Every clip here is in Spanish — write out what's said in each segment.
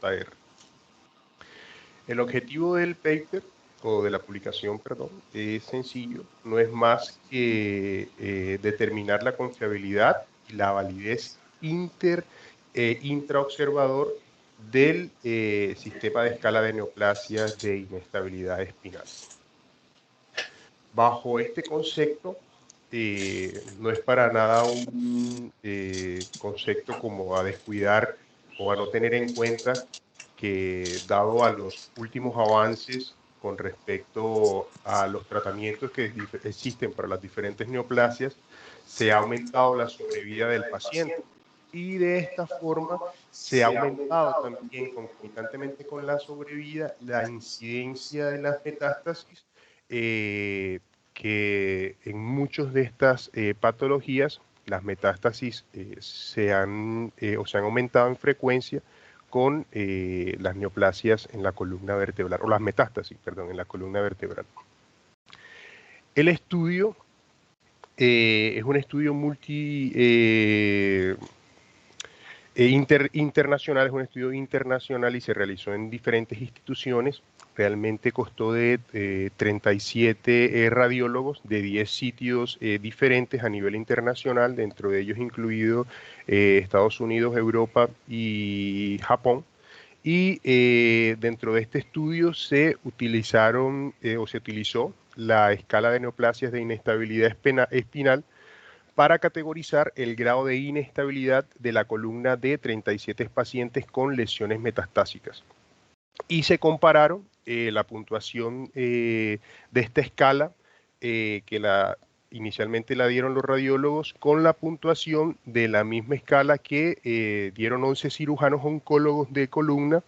JR. El objetivo del paper, o de la publicación, perdón, es sencillo, no es más que determinar la confiabilidad y la validez intraobservador del sistema de escala de neoplasias de inestabilidad espinal. Bajo este concepto, no es para nada un concepto como a descuidar o a no tener en cuenta que, dado a los últimos avances con respecto a los tratamientos que existen para las diferentes neoplasias, se ha aumentado la sobrevida del paciente. Y de esta forma se ha aumentado también concomitantemente con la sobrevida la incidencia de las metástasis, que en muchas de estas patologías las metástasis se han aumentado en frecuencia con las neoplasias en la columna vertebral, o las metástasis, perdón, en la columna vertebral. El estudio es un estudio internacional, es un estudio internacional y se realizó en diferentes instituciones. Realmente costó de 37 radiólogos de 10 sitios diferentes a nivel internacional, dentro de ellos incluido Estados Unidos, Europa y Japón. Y dentro de este estudio se utilizó la escala de neoplasias de inestabilidad espinal para categorizar el grado de inestabilidad de la columna de 37 pacientes con lesiones metastásicas. Y se compararon la puntuación de esta escala, inicialmente la dieron los radiólogos, con la puntuación de la misma escala que dieron 11 cirujanos oncólogos de columna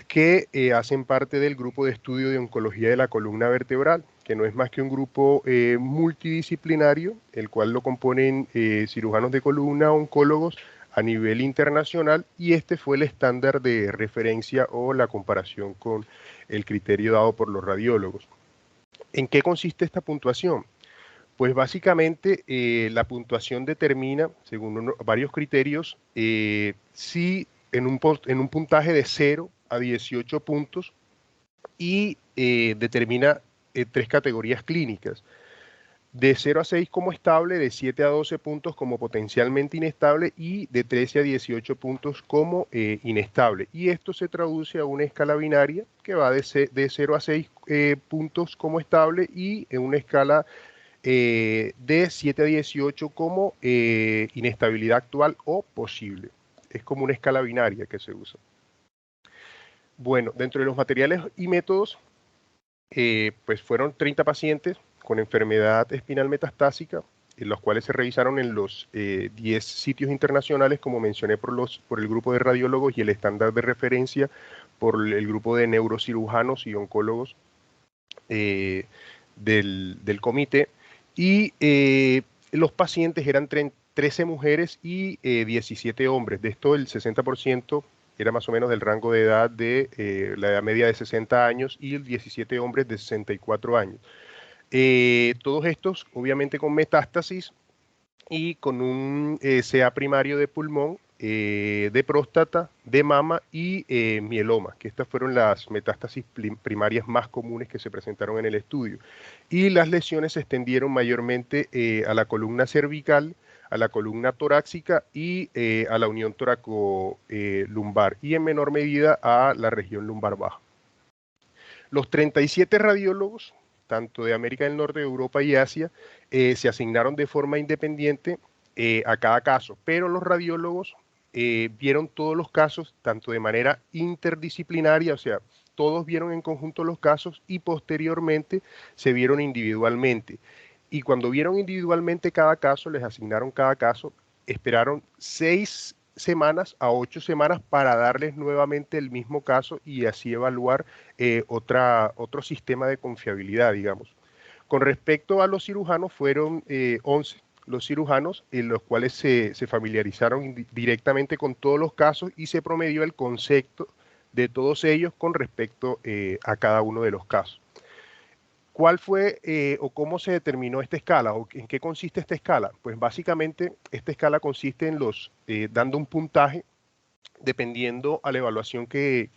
que hacen parte del grupo de estudio de oncología de la columna vertebral, que no es más que un grupo multidisciplinario, el cual lo componen cirujanos de columna, oncólogos a nivel internacional, y este fue el estándar de referencia o la comparación con el criterio dado por los radiólogos. ¿En qué consiste esta puntuación? Pues básicamente la puntuación determina, según varios criterios, si en un puntaje de 0 a 18 puntos, y determina 3 categorías clínicas: de 0 a 6 como estable, de 7 a 12 puntos como potencialmente inestable y de 13 a 18 puntos como inestable. Y esto se traduce a una escala binaria que va de 0 a 6 puntos como estable, y en una escala de 7 a 18 como inestabilidad actual o posible. Es como una escala binaria que se usa. Bueno, dentro de los materiales y métodos, pues fueron 30 pacientes con enfermedad espinal metastásica, en los cuales se revisaron en los 10 sitios internacionales, como mencioné, por el grupo de radiólogos, y el estándar de referencia por el grupo de neurocirujanos y oncólogos del comité. Y los pacientes eran 13 mujeres y 17 hombres. De esto, el 60% era más o menos del rango de edad de la edad media de 60 años, y el 17 hombres de 64 años. Todos estos, obviamente, con metástasis y con un CA primario de pulmón, de próstata, de mama y mieloma, que estas fueron las metástasis primarias más comunes que se presentaron en el estudio. Y las lesiones se extendieron mayormente a la columna cervical, a la columna torácica y a la unión tóraco-lumbar, y en menor medida a la región lumbar baja. Los 37 radiólogos, tanto de América del Norte, Europa y Asia, se asignaron de forma independiente a cada caso, pero los radiólogos vieron todos los casos tanto de manera interdisciplinaria, o sea, todos vieron en conjunto los casos, y posteriormente se vieron individualmente. Y cuando vieron individualmente cada caso, les asignaron cada caso, esperaron 6 semanas a 8 semanas para darles nuevamente el mismo caso y así evaluar otro sistema de confiabilidad, digamos. Con respecto a los cirujanos, fueron 11 los cirujanos, en los cuales se familiarizaron directamente con todos los casos, y se promedió el concepto de todos ellos con respecto a cada uno de los casos. ¿Cuál fue o cómo se determinó esta escala, o en qué consiste esta escala? Pues básicamente esta escala consiste en dando un puntaje dependiendo a la evaluación que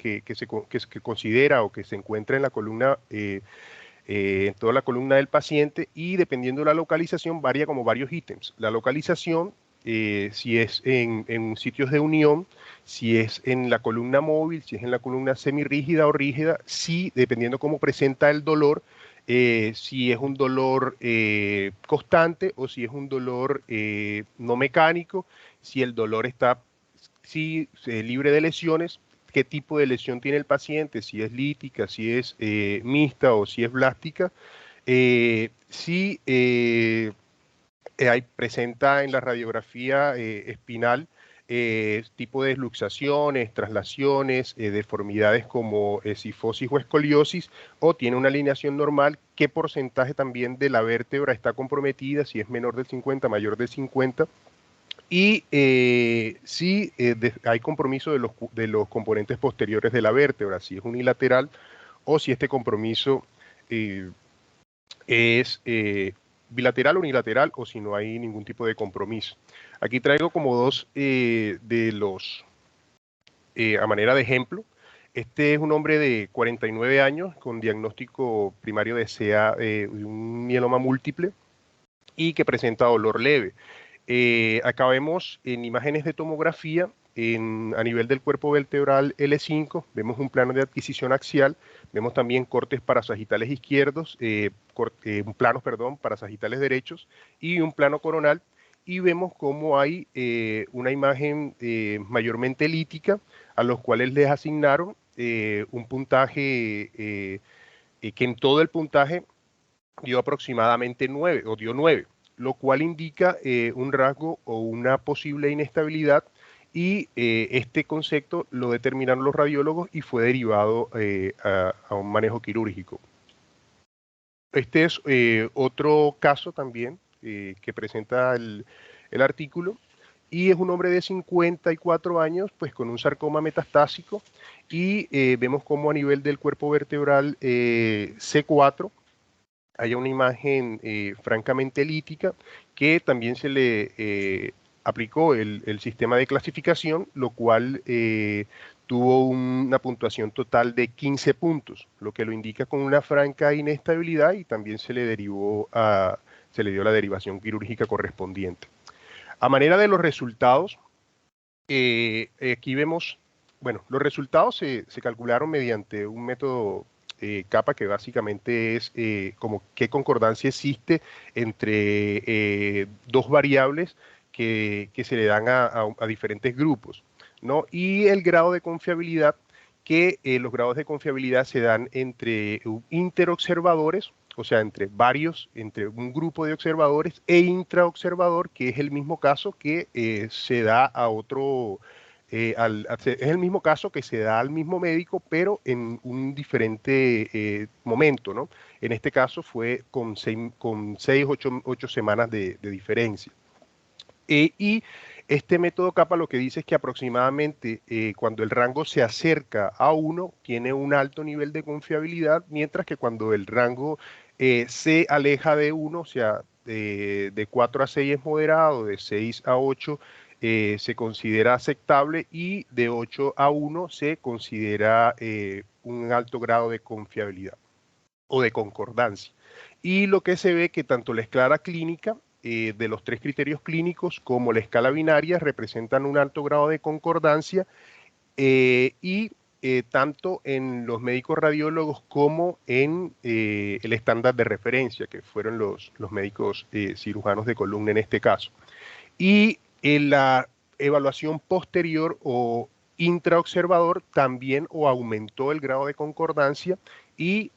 considera o que se encuentra en la columna, en toda la columna del paciente, y dependiendo de la localización varía como varios ítems. La localización, si es en sitios de unión, si es en la columna móvil, si es en la columna semirrígida o rígida, si dependiendo cómo presenta el dolor, si es un dolor constante o si es un dolor no mecánico, si el dolor está libre de lesiones, qué tipo de lesión tiene el paciente, si es lítica, si es mixta o si es blástica, si presenta en la radiografía espinal tipo de luxaciones, traslaciones, deformidades como cifosis o escoliosis, o tiene una alineación normal, qué porcentaje también de la vértebra está comprometida, si es menor del 50, mayor del 50, y si hay compromiso de los componentes posteriores de la vértebra, si es unilateral o si este compromiso eh, es bilateral o unilateral, o si no hay ningún tipo de compromiso. Aquí traigo como dos a manera de ejemplo. Este es un hombre de 49 años con diagnóstico primario de CA, un mieloma múltiple, y que presenta dolor leve. Acá vemos en imágenes de tomografía, a nivel del cuerpo vertebral L5, vemos un plano de adquisición axial, vemos también cortes parasagitales izquierdos, planos, perdón, parasagitales derechos y un plano coronal, y vemos cómo hay una imagen mayormente lítica, a los cuales les asignaron un puntaje que en todo el puntaje dio aproximadamente 9 o dio 9, lo cual indica un rasgo o una posible inestabilidad, y este concepto lo determinaron los radiólogos y fue derivado a un manejo quirúrgico. Este es otro caso también que presenta el artículo, y es un hombre de 54 años, pues con un sarcoma metastásico, y vemos como a nivel del cuerpo vertebral C4 haya una imagen francamente lítica, que también se le aplicó el sistema de clasificación, lo cual tuvo una puntuación total de 15 puntos, lo que lo indica con una franca inestabilidad, y también se le dio la derivación quirúrgica correspondiente. A manera de los resultados, aquí vemos, bueno, los resultados se calcularon mediante un método capa, que básicamente es como qué concordancia existe entre dos variables que se le dan a diferentes grupos, ¿no? Y el grado de confiabilidad, que los grados de confiabilidad se dan entre interobservadores, o sea, entre un grupo de observadores, e intraobservador, que es el mismo caso que se da a otro, es el mismo caso que se da al mismo médico, pero en un diferente momento, ¿no? En este caso fue con 8 semanas de diferencia. Y este método capa lo que dice es que aproximadamente cuando el rango se acerca a 1, tiene un alto nivel de confiabilidad, mientras que cuando el rango se aleja de 1, o sea, de 4 a 6 es moderado, de 6 a 8 se considera aceptable, y de 8 a 1 se considera un alto grado de confiabilidad o de concordancia. Y lo que se ve que tanto la escala clínica de los 3 criterios clínicos como la escala binaria representan un alto grado de concordancia, y tanto en los médicos radiólogos como en el estándar de referencia, que fueron los médicos cirujanos de columna en este caso. Y en la evaluación posterior o intraobservador también aumentó el grado de concordancia, y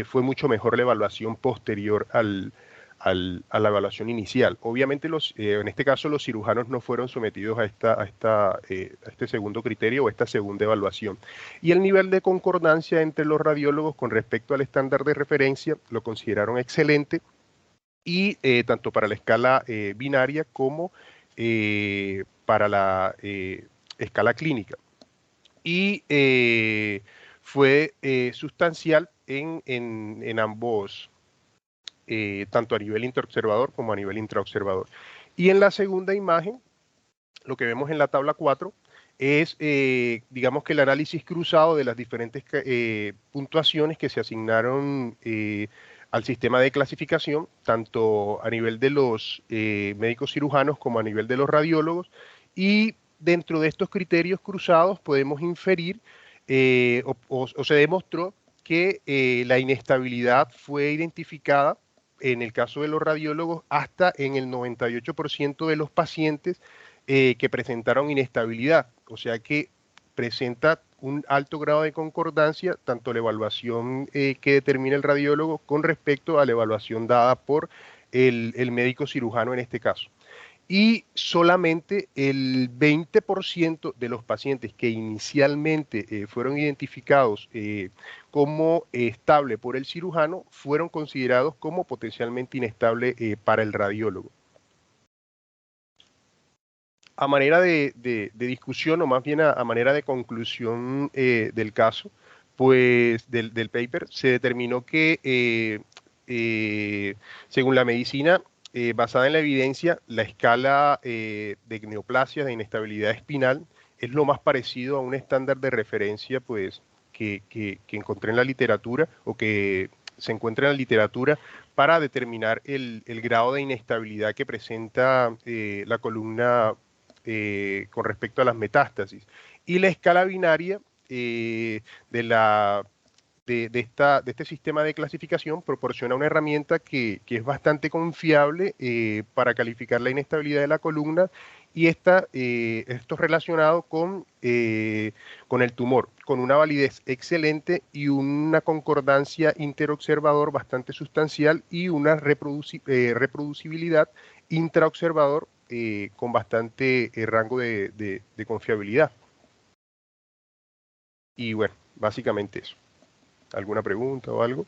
fue mucho mejor la evaluación posterior a la evaluación inicial. Obviamente en este caso los cirujanos no fueron sometidos a este segundo criterio o esta segunda evaluación. Y el nivel de concordancia entre los radiólogos con respecto al estándar de referencia lo consideraron excelente, y tanto para la escala binaria como para la escala clínica. Y fue sustancial en ambos, tanto a nivel interobservador como a nivel intraobservador. Y en la segunda imagen, lo que vemos en la tabla 4, es, digamos que el análisis cruzado de las diferentes puntuaciones que se asignaron al sistema de clasificación, tanto a nivel de los médicos cirujanos como a nivel de los radiólogos, y dentro de estos criterios cruzados podemos inferir o se demostró que la inestabilidad fue identificada en el caso de los radiólogos hasta en el 98% de los pacientes que presentaron inestabilidad, o sea que presenta un alto grado de concordancia, tanto la evaluación que determina el radiólogo con respecto a la evaluación dada por el médico cirujano en este caso. Y solamente el 20% de los pacientes que inicialmente fueron identificados como estable por el cirujano fueron considerados como potencialmente inestable para el radiólogo. A manera de discusión, o más bien a manera de conclusión del caso, pues del paper, se determinó que según la medicina, basada en la evidencia, la escala de neoplasia, de inestabilidad espinal, es lo más parecido a un estándar de referencia pues, que encontré en la literatura o que se encuentra en la literatura para determinar el grado de inestabilidad que presenta la columna con respecto a las metástasis. Y la escala binaria de este sistema de clasificación proporciona una herramienta que es bastante confiable para calificar la inestabilidad de la columna y esto es relacionado con el tumor, con una validez excelente y una concordancia interobservador bastante sustancial y una reproducibilidad intraobservador con bastante rango de confiabilidad. Y bueno, básicamente eso. ¿Alguna pregunta o algo?